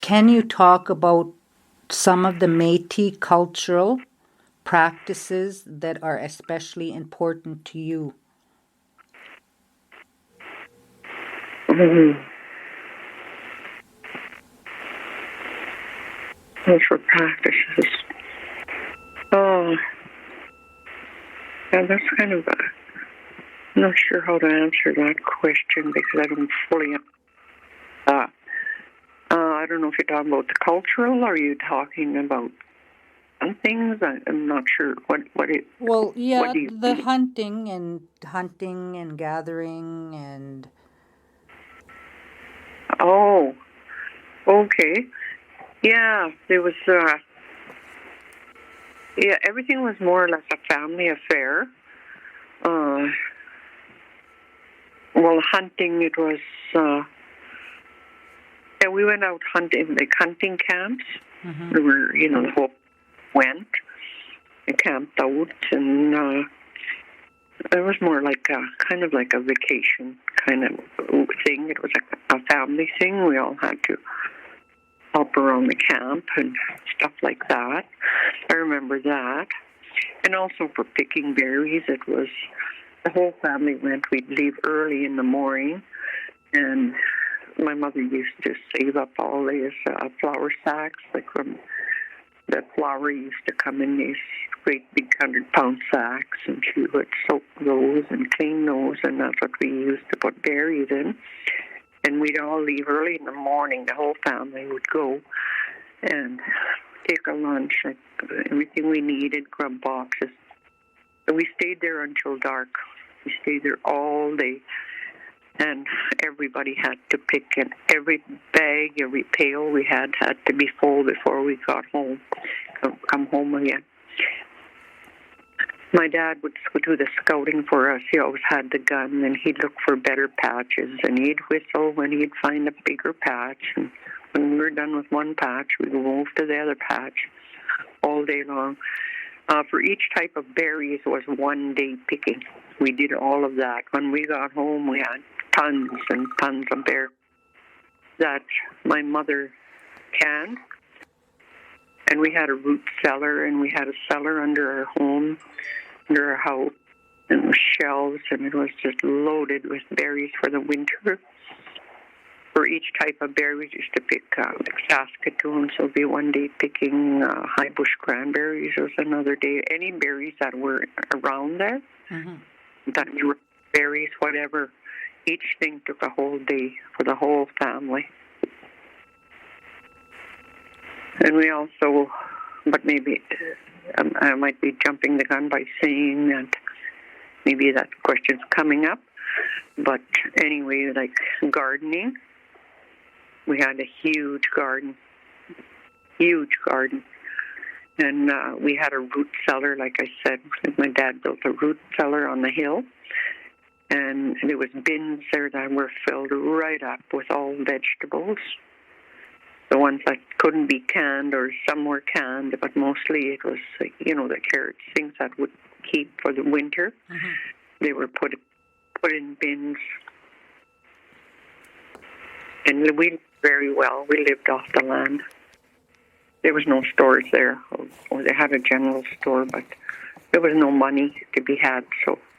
can you talk about some of the Métis cultural practices that are especially important to you? Cultural practices. Oh, yeah, that's kind of I'm not sure how to answer that question because I don't fully. I don't know if you're talking about the cultural, or are you talking about some things? I'm not sure what it. Well, yeah, What do you the mean? hunting and gathering and Oh, okay. Yeah, there was. Yeah, everything was more or less a family affair. Well, hunting, it was. Yeah, we went out hunting, like hunting camps. There were, the whole went and camped out, and it was more like kind of like a vacation kind of thing. It was a family thing. We all had to help around the camp and stuff like that. I remember that. And also for picking berries, it was the whole family went. We'd leave early in the morning, and my mother used to save up all these flour sacks, like from the flour used to come in these great big 100-pound sacks, and she would soak those and clean those, and that's what we used to put berries in. And we'd all leave early in the morning. The whole family would go and take a lunch, like everything we needed, grub boxes. And we stayed there until dark. We stayed there all day. And everybody had to pick, and every bag, every pail we had to be full before we got home, come home again. My dad would do the scouting for us. He always had the gun, and he'd look for better patches, and he'd whistle when he'd find a bigger patch. And when we were done with one patch, we'd move to the other patch all day long. For each type of berries was one day picking. We did all of that. When we got home, we had tons and tons of berries that my mother canned. And we had a root cellar, and we had a cellar under our home, under our house, and with shelves, and it was just loaded with berries for the winter. For each type of berry, we used to pick like Saskatoon, so it'd be one day picking high bush cranberries. It was another day. Any berries that were around there, that were berries, whatever. Each thing took a whole day for the whole family. And we also, but maybe I might be jumping the gun by saying that maybe that question's coming up. But anyway, like gardening, we had a huge garden. And we had a root cellar, like I said. My dad built a root cellar on the hill. And there was bins there that were filled right up with all vegetables. The ones that couldn't be canned, or some were canned, but mostly it was, the carrots, things that would keep for the winter. They were put in bins. And we lived very well. We lived off the land. There was no stores there, or they had a general store, but there was no money to be had, so